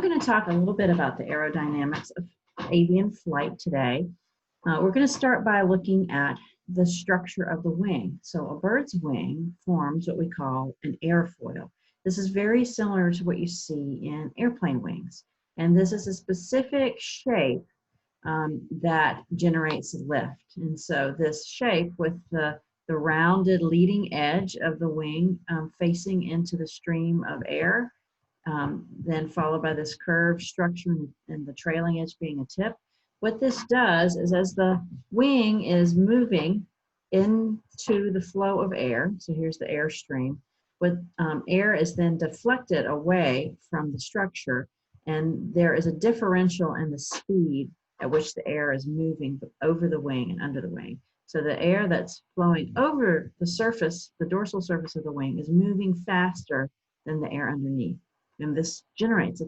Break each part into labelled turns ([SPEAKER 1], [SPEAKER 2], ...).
[SPEAKER 1] going to talk a little bit about the aerodynamics of avian flight today. We're going to start by looking at the structure of the wing. So a bird's wing forms what we call an airfoil. This is very similar to what you see in airplane wings. And this is a specific shape that generates lift. And so this shape with the rounded leading edge of the wing facing into the stream of air, then followed by this curved structure and the trailing edge being a tip. What this does is as the wing is moving into the flow of air, so here's the air stream, air is then deflected away from the structure, and there is a differential in the speed at which the air is moving over the wing and under the wing. So the air that's flowing over the surface, the dorsal surface of the wing, is moving faster than the air underneath. And this generates a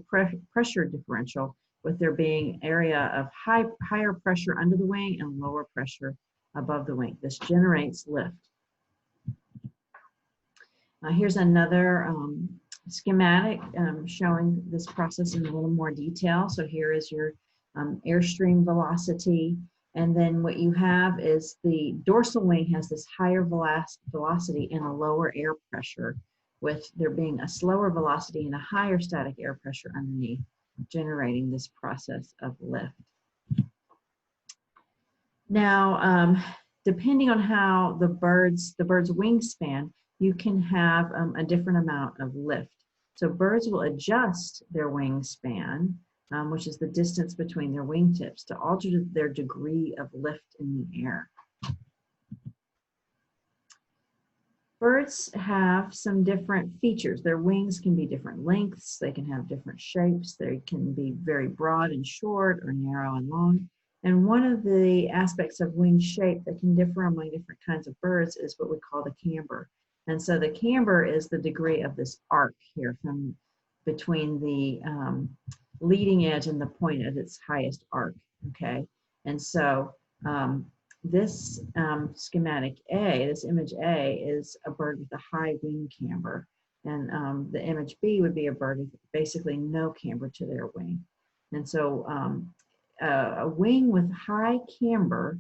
[SPEAKER 1] pressure differential, with there being area of higher pressure under the wing and lower pressure above the wing. This generates lift. Here's another schematic showing this process in a little more detail. So here is your airstream velocity. And then what you have is the dorsal wing has this higher velocity and a lower air pressure, with there being a slower velocity and a higher static air pressure underneath, generating this process of lift. Now, depending on how the bird's wingspan, you can have a different amount of lift. So birds will adjust their wingspan, which is the distance between their wingtips, to alter their degree of lift in the air. Birds have some different features. Their wings can be different lengths. They can have different shapes. They can be very broad and short, or narrow and long. And one of the aspects of wing shape that can differ among different kinds of birds is what we call the camber. And so the camber is the degree of this arc here from between the leading edge and the point at its highest arc, okay? And so this schematic A, this image A, is a bird with a high wing camber. And the image B would be a bird with basically no camber to their wing. And so a wing with high camber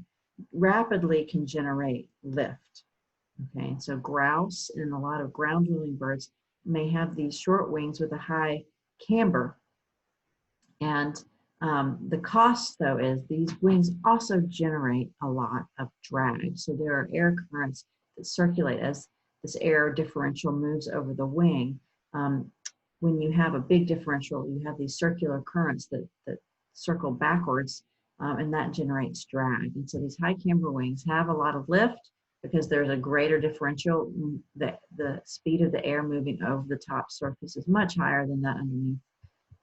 [SPEAKER 1] rapidly can generate lift. Okay, and so grouse and a lot of ground-dwelling birds may have these short wings with a high camber. And the cost, though, is these wings also generate a lot of drag. So there are air currents that circulate as this air differential moves over the wing. When you have a big differential, you have these circular currents that circle backwards, and that generates drag. And so these high camber wings have a lot of lift because there's a greater differential. The speed of the air moving over the top surface is much higher than that underneath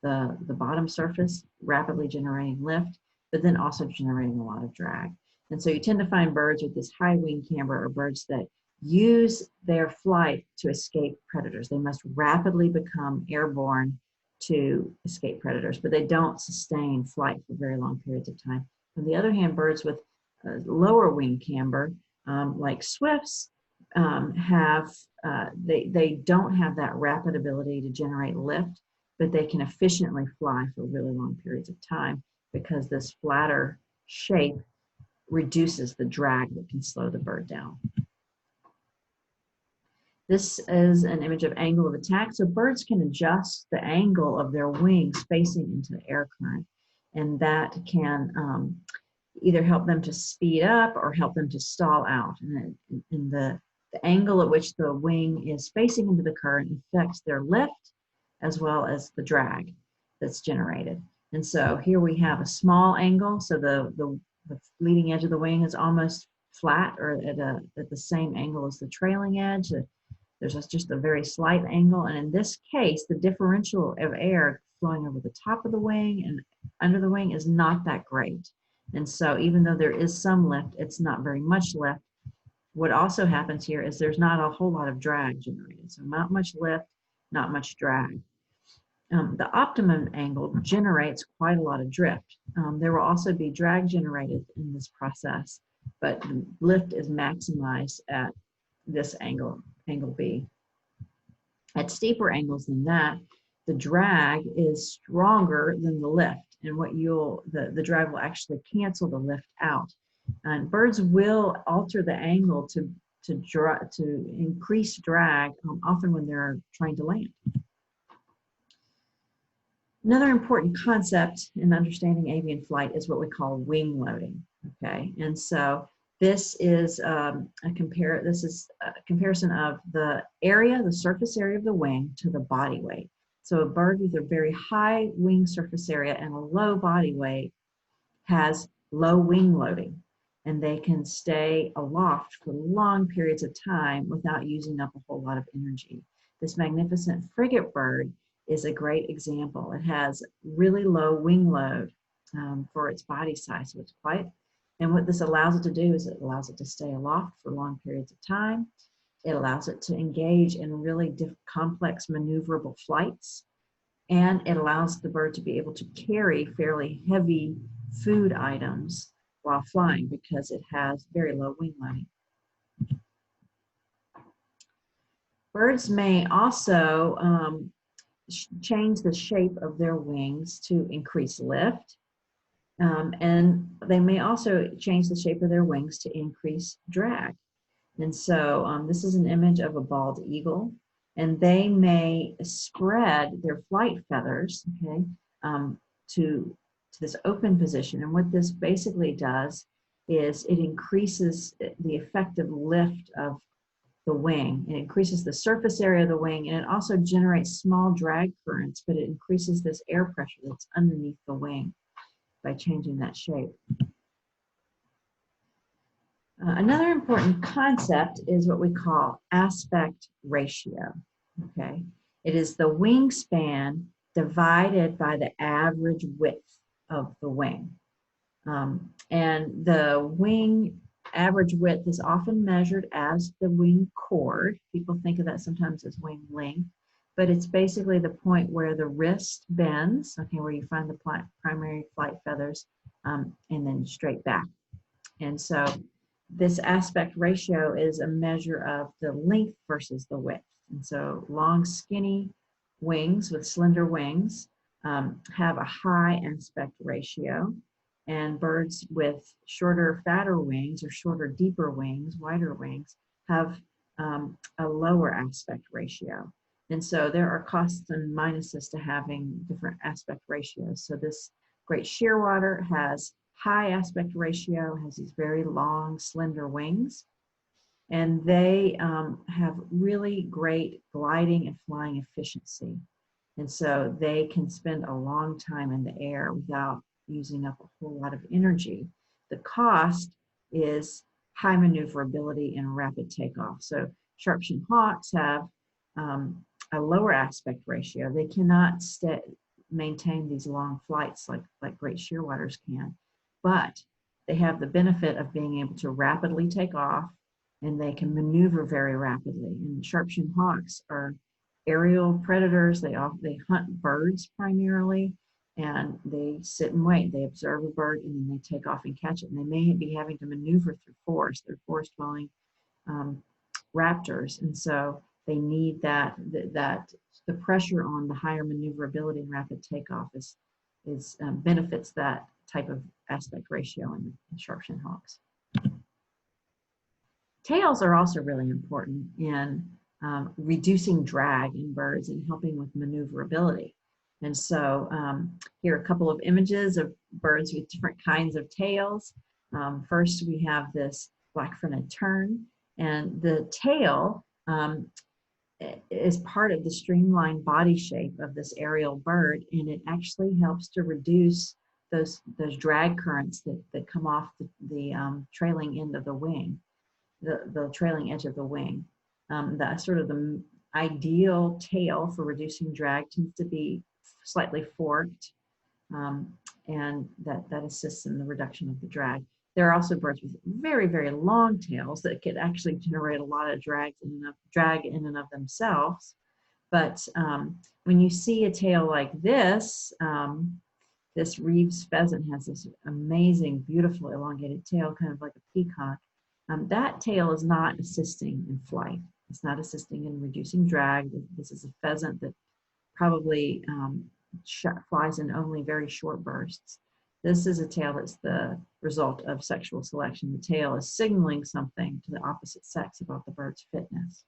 [SPEAKER 1] the bottom surface, rapidly generating lift, but then also generating a lot of drag. And so you tend to find birds with this high wing camber, or birds that use their flight to escape predators. They must rapidly become airborne to escape predators, but they don't sustain flight for very long periods of time. On the other hand, birds with lower wing camber, like swifts, they don't have that rapid ability to generate lift, but they can efficiently fly for really long periods of time because this flatter shape reduces the drag that can slow the bird down. This is an image of angle of attack. So birds can adjust the angle of their wings facing into the air current, and that can either help them to speed up or help them to stall out. And the angle at which the wing is facing into the current affects their lift as well as the drag that's generated. And so here we have a small angle. So the leading edge of the wing is almost flat, or at the same angle as the trailing edge. There's just a very slight angle. And in this case, the differential of air flowing over the top of the wing and under the wing is not that great. And so even though there is some lift, it's not very much lift. What also happens here is there's not a whole lot of drag generated. So not much lift, not much drag. The optimum angle generates quite a lot of drift. There will also be drag generated in this process, but lift is maximized at this angle B. At steeper angles than that, the drag is stronger than the lift, and the drag will actually cancel the lift out. And birds will alter the angle to increase drag, often when they're trying to land. Another important concept in understanding avian flight is what we call wing loading. Okay, and so this is a comparison of the surface area of the wing to the body weight. So a bird with a very high wing surface area and a low body weight has low wing loading, and they can stay aloft for long periods of time without using up a whole lot of energy. This magnificent frigate bird is a great example. It has really low wing load for its body size, so it's quite. And what this allows it to do is it allows it to stay aloft for long periods of time. It allows it to engage in really complex maneuverable flights. And it allows the bird to be able to carry fairly heavy food items while flying because it has very low wing loading. Birds may also change the shape of their wings to increase lift. And they may also change the shape of their wings to increase drag. And so this is an image of a bald eagle, and they may spread their flight feathers, okay, to this open position. And what this basically does is it increases the effective lift of the wing. It increases the surface area of the wing, and it also generates small drag currents, but it increases this air pressure that's underneath the wing by changing that shape. Another important concept is what we call aspect ratio, okay? It is the wingspan divided by the average width of the wing. And the wing average width is often measured as the wing chord. People think of that sometimes as wing length, but it's basically the point where the wrist bends, okay, where you find the primary flight feathers, and then straight back. And so this aspect ratio is a measure of the length versus the width. And so long, skinny wings with slender wings have a high aspect ratio, and birds with shorter, fatter wings or shorter, deeper wings, wider wings, have a lower aspect ratio. And so there are costs and minuses to having different aspect ratios. So this great shearwater has high aspect ratio, has these very long, slender wings, and they have really great gliding and flying efficiency. And so they can spend a long time in the air without using up a whole lot of energy. The cost is high maneuverability and rapid takeoff. So sharp-shinned hawks have a lower aspect ratio. They cannot maintain these long flights like great shearwaters can, but they have the benefit of being able to rapidly take off, and they can maneuver very rapidly. And sharp-shinned hawks are aerial predators. They hunt birds primarily, and they sit and wait. They observe a bird, and then they take off and catch it. And they may be having to maneuver through forest. They're forest-dwelling raptors, and so they need that the pressure on the higher maneuverability and rapid takeoff benefits that type of aspect ratio in sharp-shinned hawks. Tails are also really important in reducing drag in birds and helping with maneuverability. And so here are a couple of images of birds with different kinds of tails. First, we have this black-fronted tern, and the tail is part of the streamlined body shape of this aerial bird, and it actually helps to reduce those drag currents that come off the trailing end of the wing, the trailing edge of the wing. The sort of the ideal tail for reducing drag tends to be slightly forked, and that assists in the reduction of the drag. There are also birds with very, very long tails that could actually generate a lot of drag in and of themselves. But when you see a tail like this, this Reeves pheasant has this amazing, beautiful, elongated tail, kind of like a peacock. That tail is not assisting in flight. It's not assisting in reducing drag. This is a pheasant that probably flies in only very short bursts. This is a tail that's the result of sexual selection. The tail is signaling something to the opposite sex about the bird's fitness.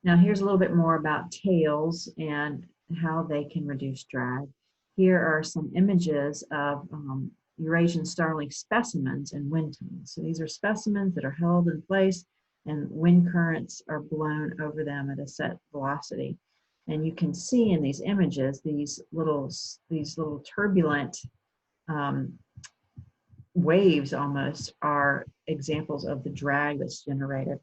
[SPEAKER 1] Now here's a little bit more about tails and how they can reduce drag. Here are some images of Eurasian starling specimens in wind tunnels. So these are specimens that are held in place and wind currents are blown over them at a set velocity. And you can see in these images, these little turbulent waves almost are examples of the drag that's generated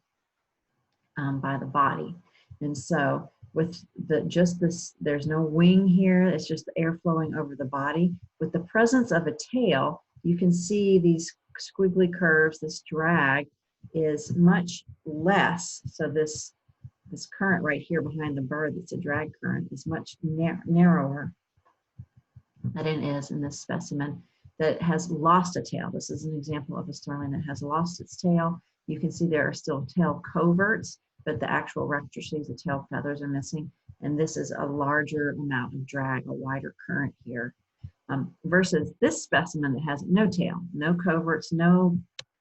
[SPEAKER 1] by the body. And so with there's no wing here, it's just the air flowing over the body. With the presence of a tail, you can see these squiggly curves. This drag is much less. So this current right here behind the bird, that's a drag current, is much narrower than it is in this specimen that has lost a tail. This is an example of a starling that has lost its tail. You can see there are still tail coverts, but the actual rectrices, the tail feathers are missing. And this is a larger amount of drag, a wider current here, versus this specimen that has no tail, no coverts, no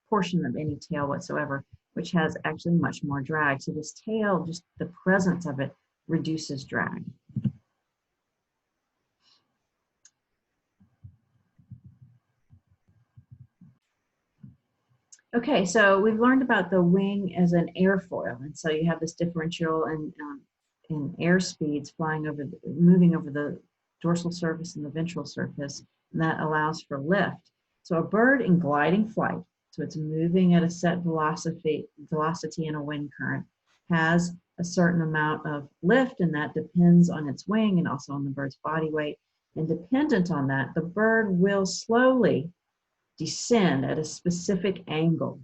[SPEAKER 1] portion of any tail whatsoever, which has actually much more drag. So this tail, just the presence of it, reduces drag. Okay, so we've learned about the wing as an airfoil, and so you have this differential in air speeds moving over the dorsal surface and the ventral surface, and that allows for lift. So a bird in gliding flight, so it's moving at a set velocity in a wind current, has a certain amount of lift, and that depends on its wing and also on the bird's body weight. And dependent on that, the bird will slowly descend at a specific angle.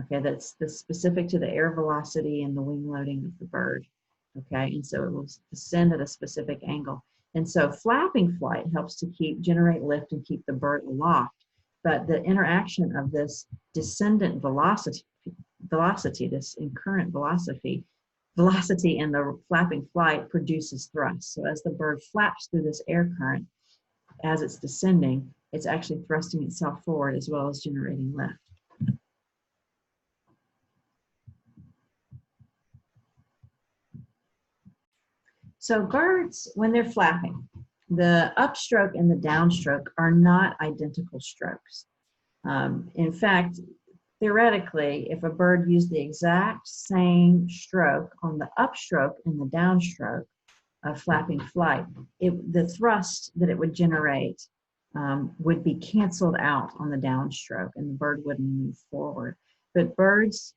[SPEAKER 1] Okay, that's specific to the air velocity and the wing loading of the bird. Okay, and so it will descend at a specific angle. And so flapping flight helps to generate lift and keep the bird aloft. But the interaction of this descendant velocity, this incurrent velocity and the flapping flight produces thrust. So as the bird flaps through this air current, as it's descending, it's actually thrusting itself forward as well as generating lift. So birds, when they're flapping, the upstroke and the downstroke are not identical strokes. In fact, theoretically, if a bird used the exact same stroke on the upstroke and the downstroke of flapping flight, the thrust that it would generate would be canceled out on the downstroke and the bird wouldn't move forward. But birds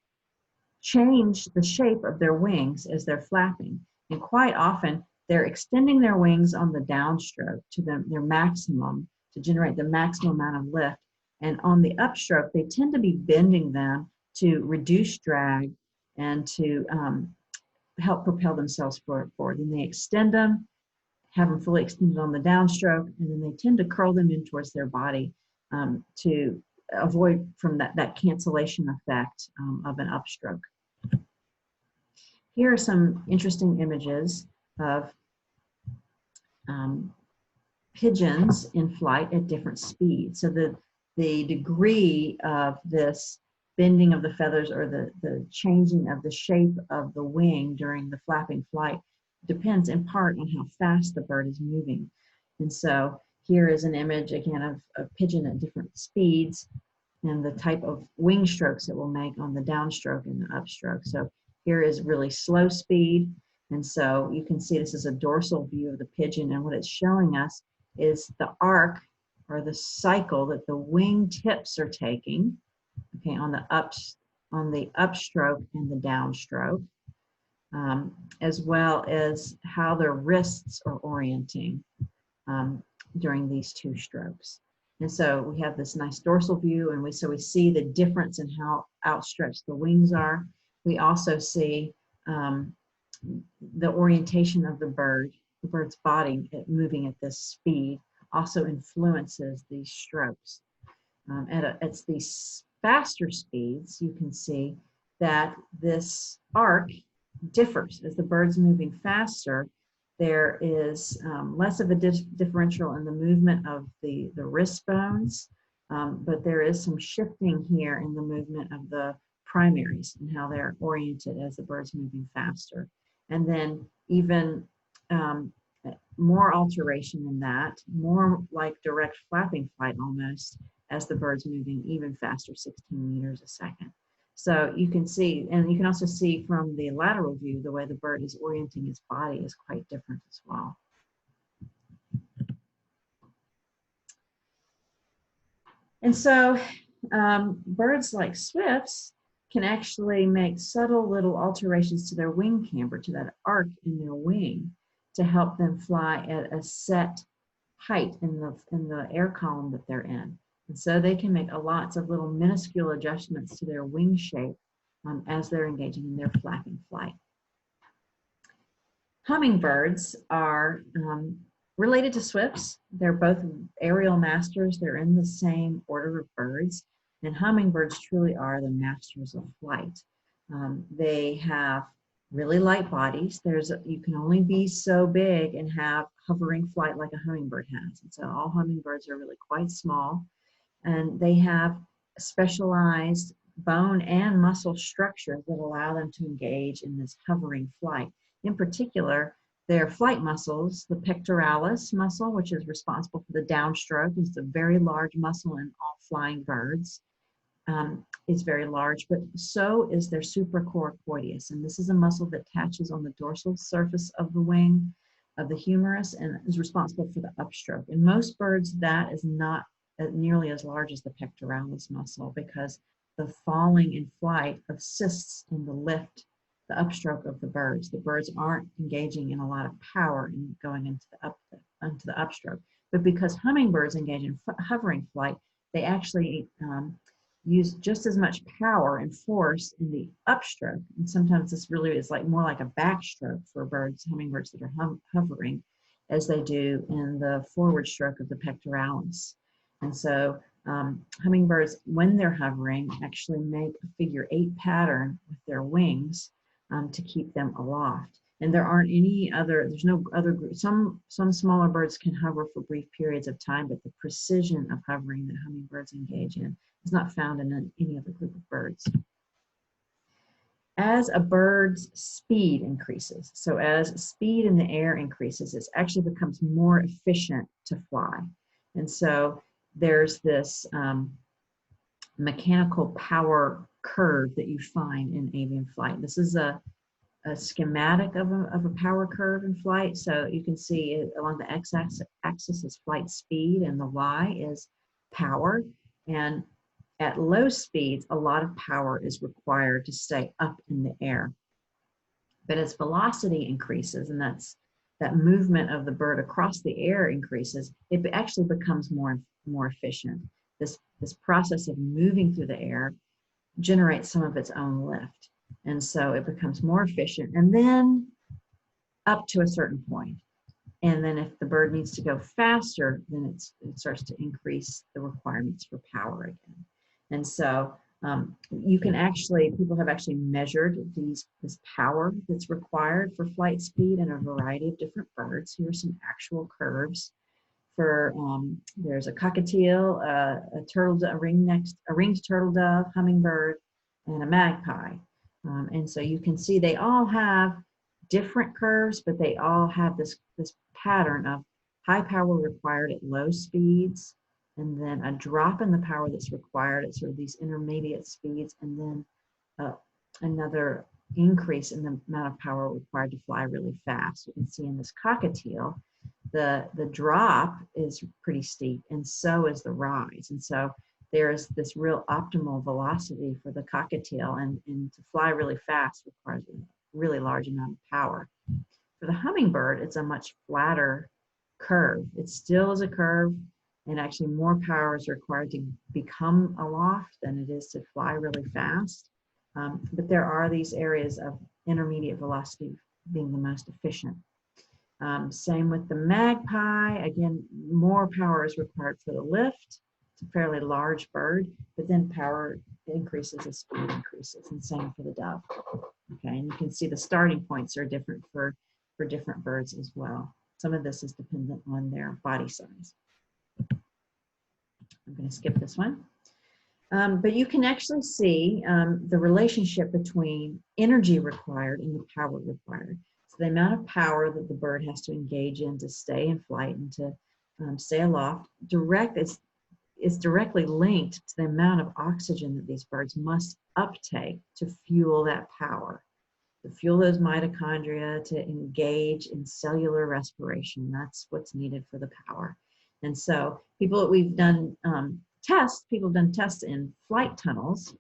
[SPEAKER 1] change the shape of their wings as they're flapping. And quite often, they're extending their wings on the downstroke to their maximum to generate the maximum amount of lift. And on the upstroke, they tend to be bending them to reduce drag and to help propel themselves forward. And they extend them, have them fully extended on the downstroke, and then they tend to curl them in towards their body to avoid from that cancellation effect of an upstroke. Here are some interesting images of pigeons in flight at different speeds. So the degree of this bending of the feathers or the changing of the shape of the wing during the flapping flight depends in part on how fast the bird is moving. And so here is an image again of a pigeon at different speeds and the type of wing strokes it will make on the downstroke and the upstroke. So here is really slow speed. And so you can see this is a dorsal view of the pigeon, and what it's showing us is the arc or the cycle that the wing tips are taking, okay, on the upstroke and the downstroke, as well as how their wrists are orienting during these two strokes. And so we have this nice dorsal view, and we see the difference in how outstretched the wings are. We also see the orientation of the bird's body moving at this speed also influences these strokes. At these faster speeds, you can see that this arc differs. As the bird's moving faster, there is less of a differential in the movement of the wrist bones, but there is some shifting here in the movement of the primaries and how they're oriented as the bird's moving faster. And then even more alteration in that, more like direct flapping flight almost, as the bird's moving even faster, 16 meters a second. So you can see, and you can also see from the lateral view, the way the bird is orienting its body is quite different as well. And so birds like swifts can actually make subtle little alterations to their wing camber, to that arc in their wing, to help them fly at a set height in the air column that they're in. And so they can make lots of little minuscule adjustments to their wing shape as they're engaging in their flapping flight. Hummingbirds are related to swifts. They're both aerial masters. They're in the same order of birds. And hummingbirds truly are the masters of flight. They have really light bodies. You can only be so big and have hovering flight like a hummingbird has. And so all hummingbirds are really quite small. And they have specialized bone and muscle structure that allow them to engage in this hovering flight. In particular, their flight muscles, the pectoralis muscle, which is responsible for the downstroke, is a very large muscle in all flying birds. Is very large, but so is their supracoracoideus. And this is a muscle that attaches on the dorsal surface of the wing of the humerus and is responsible for the upstroke. In most birds, that is not nearly as large as the pectoralis muscle, because the falling in flight assists in the lift, the upstroke of the birds. The birds aren't engaging in a lot of power in going into the upstroke. But because hummingbirds engage in hovering flight, they actually use just as much power and force in the upstroke. And sometimes this really is more like a backstroke for hummingbirds that are hovering, as they do in the forward stroke of the pectoralis. And so hummingbirds, when they're hovering, actually make a figure-8 pattern with their wings to keep them aloft. And there aren't there's no other group. Some smaller birds can hover for brief periods of time, but the precision of hovering that hummingbirds engage in is not found in any other group of birds. As a bird's speed increases, so as speed in the air increases, it actually becomes more efficient to fly. And so there's this mechanical power curve that you find in avian flight. This is a schematic of a power curve in flight. So you can see it, along the x-axis is flight speed and the y is power. And at low speeds, a lot of power is required to stay up in the air. But as velocity increases, and that movement of the bird across the air increases, it actually becomes more efficient. This process of moving through the air generates some of its own lift. And so it becomes more efficient, and then up to a certain point. And then if the bird needs to go faster, then it starts to increase the requirements for power again. And so people have actually measured this power that's required for flight speed in a variety of different birds. Here are some actual curves for, there's a cockatiel, a ringed turtle dove, hummingbird, and a magpie. And so you can see they all have different curves, but they all have this pattern of high power required at low speeds, and then a drop in the power that's required at sort of these intermediate speeds, and then another increase in the amount of power required to fly really fast. You can see in this cockatiel, the drop is pretty steep, and so is the rise. And so there's this real optimal velocity for the cockatiel, and to fly really fast requires a really large amount of power. For the hummingbird, it's a much flatter curve. It still is a curve, and actually more power is required to become aloft than it is to fly really fast. But there are these areas of intermediate velocity being the most efficient. Same with the magpie. Again, more power is required for the lift. It's a fairly large bird, but then power increases as speed increases, and same for the dove. Okay, and you can see the starting points are different for for different birds as well. Some of this is dependent on their body size. I'm going to skip this one. But you can actually see the relationship between energy required and the power required. So the amount of power that the bird has to engage in to stay in flight and to stay aloft is directly linked to the amount of oxygen that these birds must uptake to fuel that power, to fuel those mitochondria, to engage in cellular respiration. That's what's needed for the power. And so we've done people have done tests in flight tunnels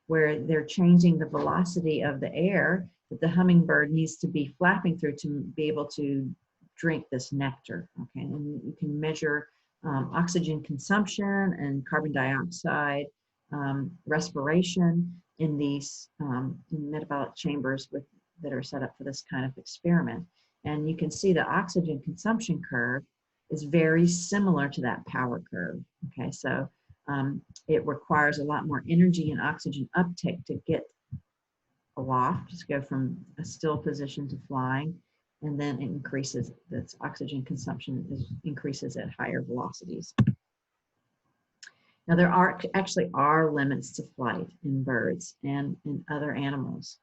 [SPEAKER 1] where they're changing the velocity of the air that the hummingbird needs to be flapping through to be able to drink this nectar. Okay, and you can measure oxygen consumption and carbon dioxide respiration in these metabolic chambers that are set up for this kind of experiment. And you can see the oxygen consumption curve is very similar to that power curve. Okay, so it requires a lot more energy and oxygen uptake to get aloft, just go from a still position to flying, and then it increases, this oxygen consumption increases at higher velocities. Now there actually are limits to flight in birds and in other animals.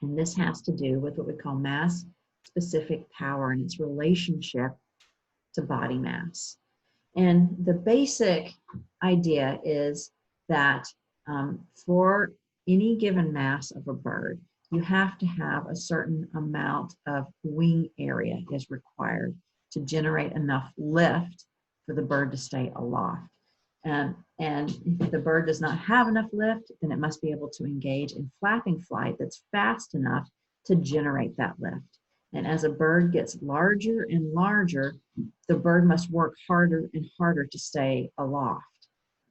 [SPEAKER 1] And this has to do with what we call mass specific power and its relationship to body mass. And the basic idea is that for any given mass of a bird, you have to have a certain amount of wing area is required to generate enough lift for the bird to stay aloft. And if the bird does not have enough lift, then it must be able to engage in flapping flight that's fast enough to generate that lift. And as a bird gets larger and larger, the bird must work harder and harder to stay aloft.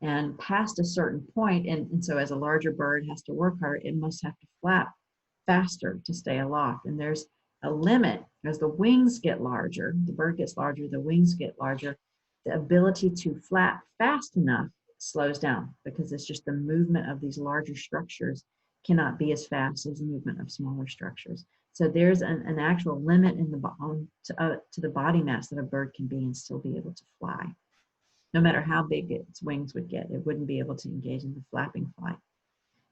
[SPEAKER 1] And past a certain point, and so as a larger bird has to work harder, it must have to flap faster to stay aloft. And there's a limit as the wings get larger, the bird gets larger, the wings get larger, the ability to flap fast enough slows down because it's just the movement of these larger structures cannot be as fast as the movement of smaller structures. So there's an actual limit in to the body mass that a bird can be and still be able to fly. No matter how big its wings would get, it wouldn't be able to engage in the flapping flight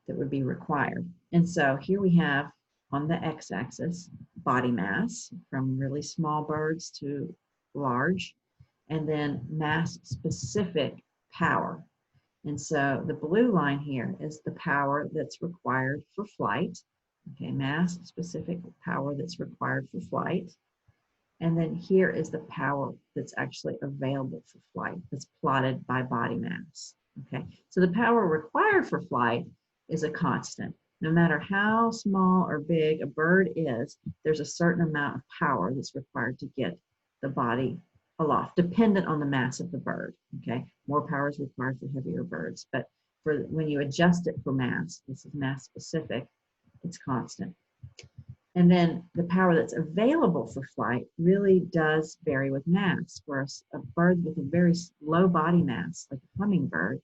[SPEAKER 1] that would be required. And so here we have on the x-axis body mass from really small birds to large, and then mass specific power. And so the blue line here is the power that's required for flight. Okay, mass specific power that's required for flight. And then here is the power that's actually available for flight, that's plotted by body mass. Okay, so the power required for flight is a constant. No matter how small or big a bird is, there's a certain amount of power that's required to get the body aloft, dependent on the mass of the bird. Okay, more power is required for heavier birds, but when you adjust it for mass, this is mass specific, it's constant. And then the power that's available for flight really does vary with mass. For a bird with a very low body mass, like a hummingbird,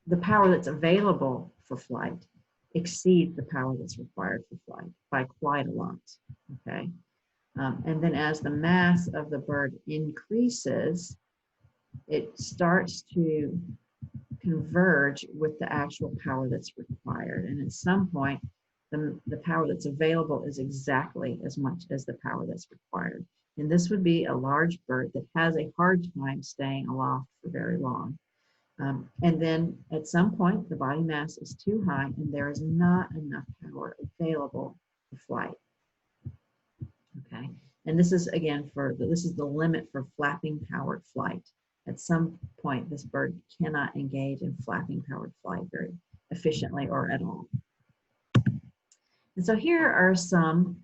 [SPEAKER 1] the power that's available for flight exceeds the power that's required for flight by quite a lot. Okay, and then as the mass of the bird increases, it starts to converge with the actual power that's required. And at some point, the power that's available is exactly as much as the power that's required. And this would be a large bird that has a hard time staying aloft for very long. And then at some point, the body mass is too high and there is not enough power available for flight. Okay, and this is again this is the limit for flapping powered flight. At some point, this bird cannot engage in flapping powered flight very efficiently or at all. And so here are some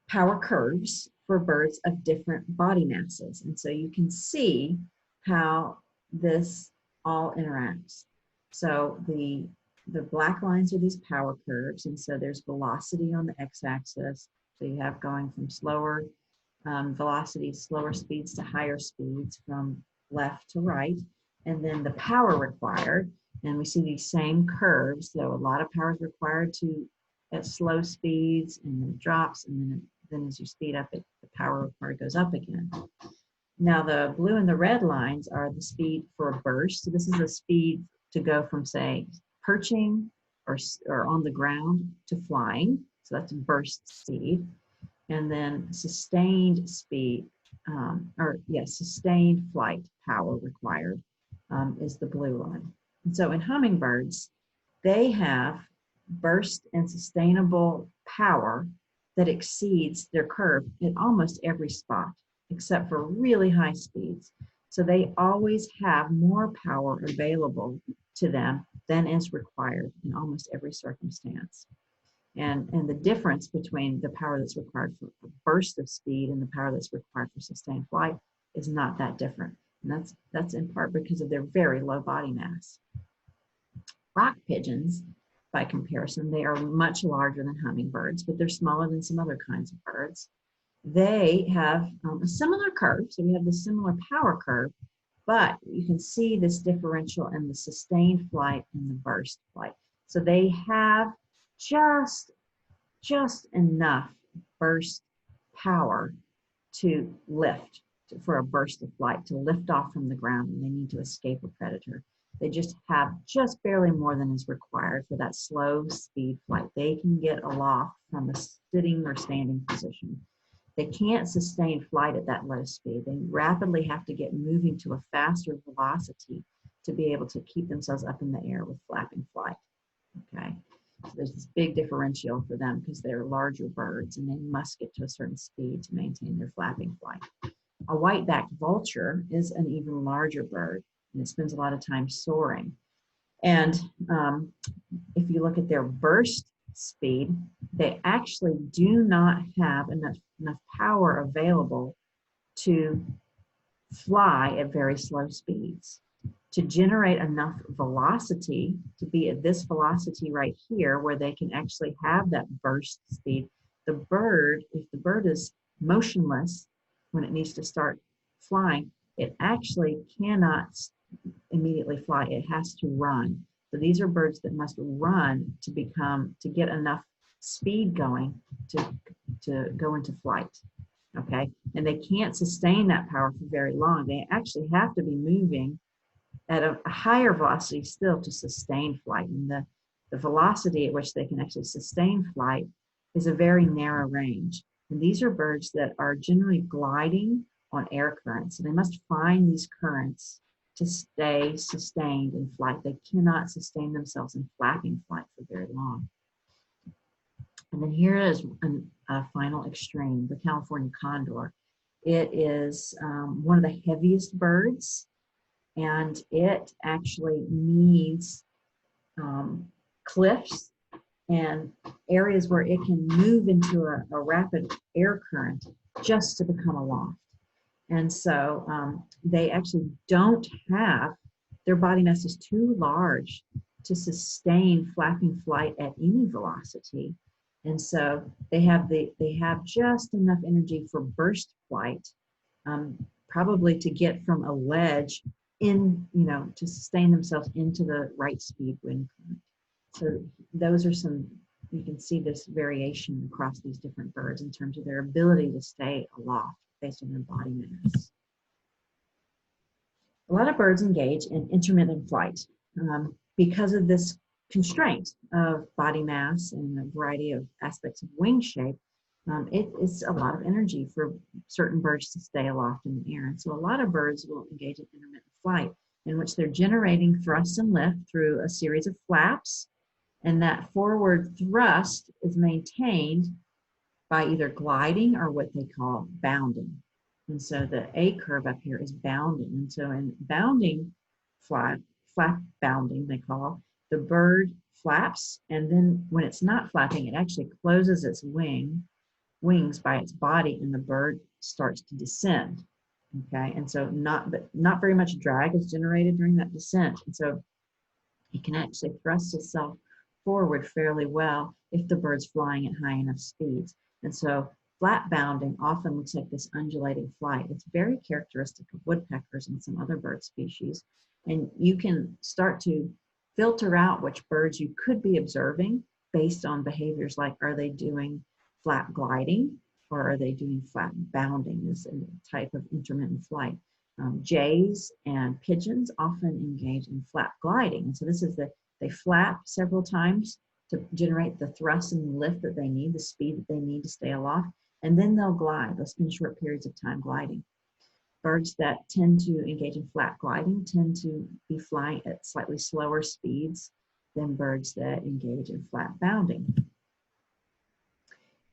[SPEAKER 1] power curves for birds of different body masses. And so you can see how this all interacts. So the black lines are these power curves. And so there's velocity on the x-axis. So you have going from slower velocities, slower speeds to higher speeds from left to right, and then the power required. And we see these same curves, so a lot of power is required to at slow speeds, and then it drops, and then as you speed up, the power required goes up again. Now the blue and the red lines are the speed for a burst. So this is a speed to go from, say, perching or on the ground to flying. So that's burst speed. And then sustained speed, sustained flight power required is the blue line. And so in hummingbirds, they have burst and sustainable power that exceeds their curve in almost every spot, except for really high speeds. So they always have more power available to them than is required in almost every circumstance. And the difference between the power that's required for a burst of speed and the power that's required for sustained flight is not that different. And that's in part because of their very low body mass. Rock pigeons, by comparison, they are much larger than hummingbirds, but they're smaller than some other kinds of birds. They have a similar curve, so we have the similar power curve, but you can see this differential in the sustained flight and the burst flight. So they have just enough burst power to lift, for a burst of flight, to lift off from the ground when they need to escape a predator. They just have just barely more than is required for that slow speed flight. They can get aloft from a sitting or standing position. They can't sustain flight at that low speed. They rapidly have to get moving to a faster velocity to be able to keep themselves up in the air with flapping flight. Okay, so there's this big differential for them because they're larger birds and they must get to a certain speed to maintain their flapping flight. A white-backed vulture is an even larger bird, and it spends a lot of time soaring. And if you look at their burst speed, they actually do not have enough power available to fly at very slow speeds. To generate enough velocity, to be at this velocity right here, where they can actually have that burst speed, if the bird is motionless when it needs to start flying, it actually cannot immediately fly. It has to run. So these are birds that must run to get enough speed going to go into flight. Okay, and they can't sustain that power for very long. They actually have to be moving at a higher velocity still to sustain flight. And the velocity at which they can actually sustain flight is a very narrow range. And these are birds that are generally gliding on air currents. So they must find these currents to stay sustained in flight. They cannot sustain themselves in flapping flight for very long. And then here is a final extreme, the California condor. It is one of the heaviest birds, and it actually needs cliffs and areas where it can move into a rapid air current just to become aloft. And so they actually don't have, their body mass is too large to sustain flapping flight at any velocity. And so they have just enough energy for burst flight, probably to get from a ledge to sustain themselves into the right speed wind current. So those are some, you can see this variation across these different birds in terms of their ability to stay aloft based on their body mass. A lot of birds engage in intermittent flight because of this constraint of body mass and a variety of aspects of wing shape. It's a lot of energy for certain birds to stay aloft in the air. And so a lot of birds will engage in intermittent flight, in which they're generating thrust and lift through a series of flaps. And that forward thrust is maintained by either gliding or what they call bounding. And so the A curve up here is bounding. And so in bounding flap bounding, they call, the bird flaps, and then when it's not flapping, it actually closes its wings by its body, and the bird starts to descend. Okay, and so not very much drag is generated during that descent, and so it can actually thrust itself forward fairly well if the bird's flying at high enough speeds. And so flat bounding often looks like this undulating flight. It's very characteristic of woodpeckers and some other bird species. And you can start to filter out which birds you could be observing based on behaviors like, are they doing flat gliding or are they doing flat bounding, is a type of intermittent flight. Jays and pigeons often engage in flat gliding. And so this is they flap several times to generate the thrust and lift that they need, the speed that they need to stay aloft, and then they'll glide. They'll spend short periods of time gliding. Birds that tend to engage in flat gliding tend to be flying at slightly slower speeds than birds that engage in flat bounding.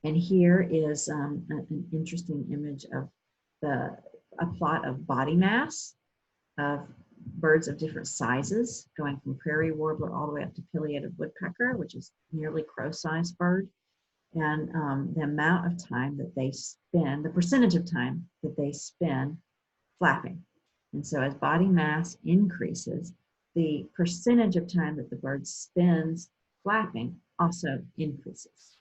[SPEAKER 1] And here is an interesting image of a plot of body mass of birds of different sizes, going from prairie warbler all the way up to pileated woodpecker, which is nearly crow-sized bird. And the amount of time that they spend, the percentage of time that they spend flapping. And so as body mass increases, the percentage of time that the bird spends flapping also increases.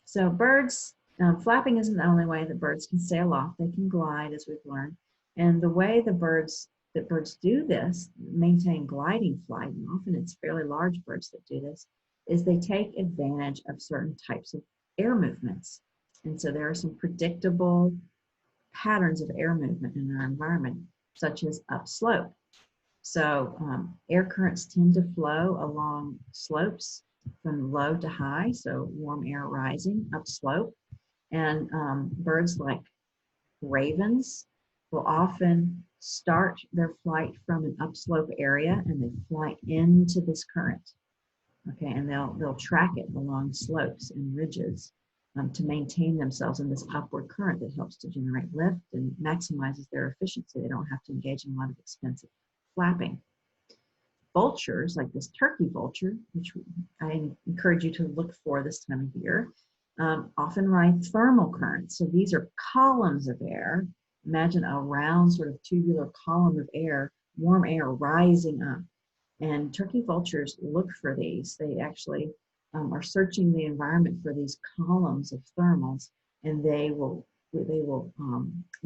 [SPEAKER 1] So birds, flapping isn't the only way that birds can stay aloft. They can glide, as we've learned. And the way that birds do this, maintain gliding flight, and often it's fairly large birds that do this, is they take advantage of certain types of air movements. And so there are some predictable patterns of air movement in our environment, such as upslope. So air currents tend to flow along slopes from low to high, so warm air rising upslope. And birds like ravens will often start their flight from an upslope area and they fly into this current. Okay, and they'll track it along slopes and ridges to maintain themselves in this upward current that helps to generate lift and maximizes their efficiency. They don't have to engage in a lot of expensive flapping. Vultures, like this turkey vulture, which I encourage you to look for this time of year, often ride thermal currents. So these are columns of air. Imagine a round sort of tubular column of air, warm air rising up. And turkey vultures look for these. They actually are searching the environment for these columns of thermals, and they will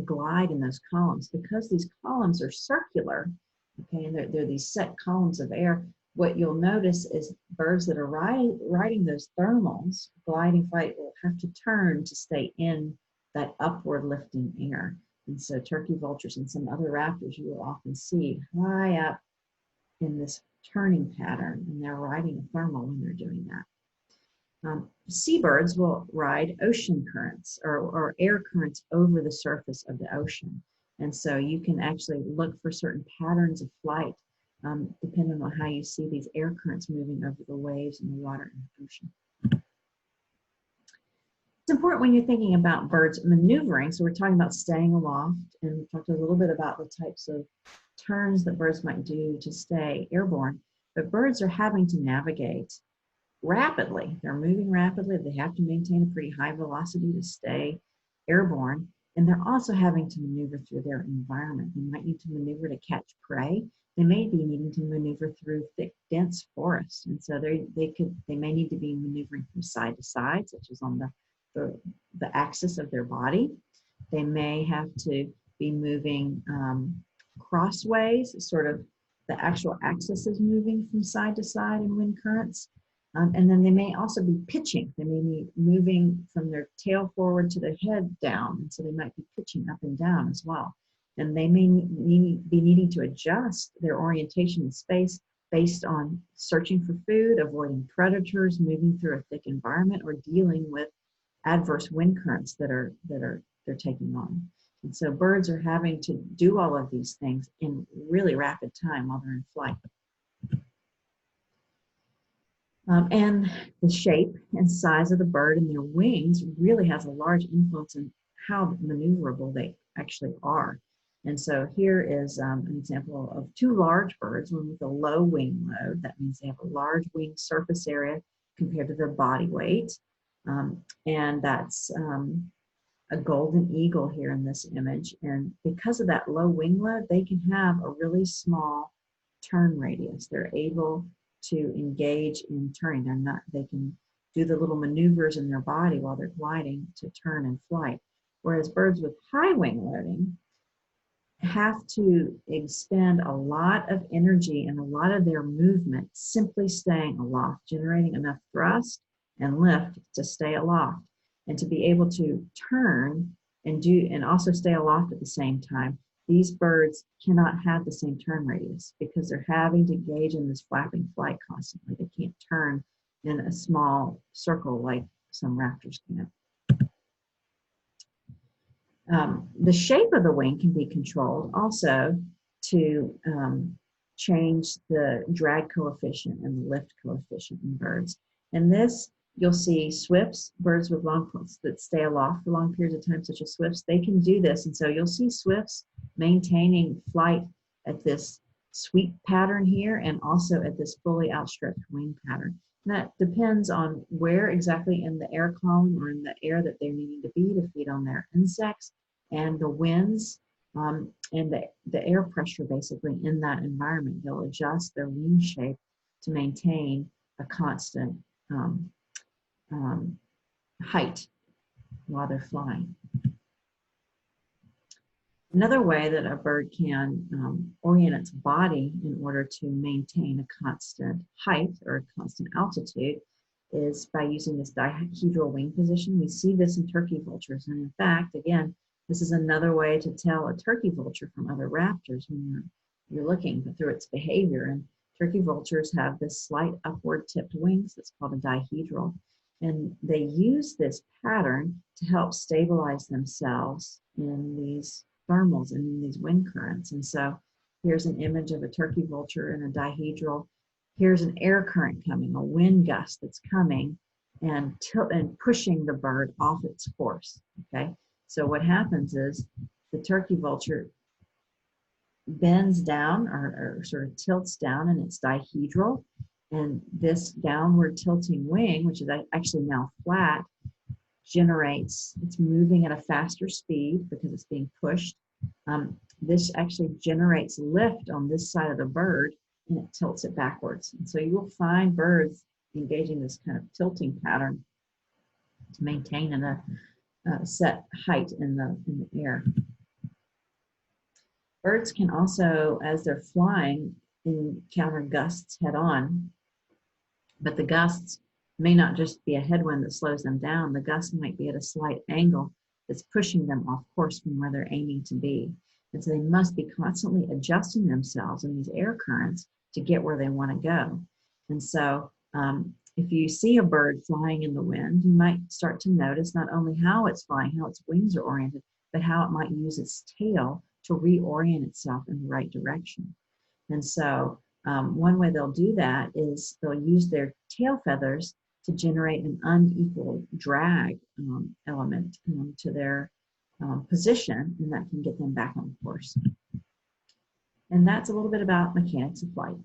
[SPEAKER 1] glide in those columns. Because these columns are circular, okay, and they're these set columns of air, what you'll notice is birds that are riding those thermals, gliding flight, will have to turn to stay in that upward lifting air. And so turkey vultures and some other raptors you will often see high up in this turning pattern, and they're riding a thermal when they're doing that. Seabirds will ride ocean currents or air currents over the surface of the ocean. And so you can actually look for certain patterns of flight depending on how you see these air currents moving over the waves and the water in the ocean. It's important when you're thinking about birds maneuvering. So we're talking about staying aloft, and we talked a little bit about the types of turns that birds might do to stay airborne. But birds are having to navigate rapidly. They're moving rapidly. They have to maintain a pretty high velocity to stay airborne. And they're also having to maneuver through their environment. They might need to maneuver to catch prey. They may be needing to maneuver through thick, dense forests. And so they may need to be maneuvering from side to side, such as on the axis of their body. They may have to be moving crossways, sort of the actual axis is moving from side to side in wind currents. And then they may also be pitching. They may be moving from their tail forward to their head down. And so they might be pitching up and down as well. And they may be needing to adjust their orientation in space based on searching for food, avoiding predators, moving through a thick environment, or dealing with adverse wind currents that they're taking on. And so birds are having to do all of these things in really rapid time while they're in flight. And the shape and size of the bird and their wings really has a large influence in how maneuverable they actually are. And so here is an example of two large birds, one with a low wing load. That means they have a large wing surface area compared to their body weight. And that's a golden eagle here in this image. And because of that low wing load, they can have a really small turn radius. They're able to engage in turning. They can do the little maneuvers in their body while they're gliding to turn in flight. Whereas birds with high wing loading have to expend a lot of energy and a lot of their movement simply staying aloft, generating enough thrust and lift to stay aloft and to be able to turn and also stay aloft at the same time. These birds cannot have the same turn radius because they're having to engage in this flapping flight constantly. They can't turn in a small circle like some raptors can. The shape of the wing can be controlled also to change the drag coefficient and the lift coefficient in birds. And this, you'll see swifts, birds with long quills that stay aloft for long periods of time, such as swifts, they can do this. And so you'll see swifts maintaining flight at this sweep pattern here and also at this fully outstretched wing pattern. And that depends on where exactly in the air column or in the air that they're needing to be to feed on their insects and the winds and the air pressure basically in that environment. They'll adjust their wing shape to maintain a constant height while they're flying. Another way that a bird can orient its body in order to maintain a constant height or a constant altitude is by using this dihedral wing position. We see this in turkey vultures. And in fact, again, this is another way to tell a turkey vulture from other raptors when you're looking through its behavior. And turkey vultures have this slight upward tipped wings that's called a dihedral. And they use this pattern to help stabilize themselves in these thermals and in these wind currents. And so here's an image of a turkey vulture in a dihedral. Here's an air current coming, a wind gust that's coming and pushing the bird off its course, okay? So what happens is the turkey vulture bends down or sort of tilts down in its dihedral, and this downward tilting wing, which is actually now flat, it's moving at a faster speed because it's being pushed. This actually generates lift on this side of the bird and it tilts it backwards. And so you will find birds engaging this kind of tilting pattern to maintain a set height in the air. Birds can also, as they're flying, encounter gusts head on, but the gusts may not just be a headwind that slows them down. The gust might be at a slight angle that's pushing them off course from where they're aiming to be. And so they must be constantly adjusting themselves in these air currents to get where they want to go. And so if you see a bird flying in the wind, you might start to notice not only how it's flying, how its wings are oriented, but how it might use its tail to reorient itself in the right direction. And so one way they'll do that is they'll use their tail feathers to generate an unequal drag element to their position, and that can get them back on course. And that's a little bit about mechanics of flight.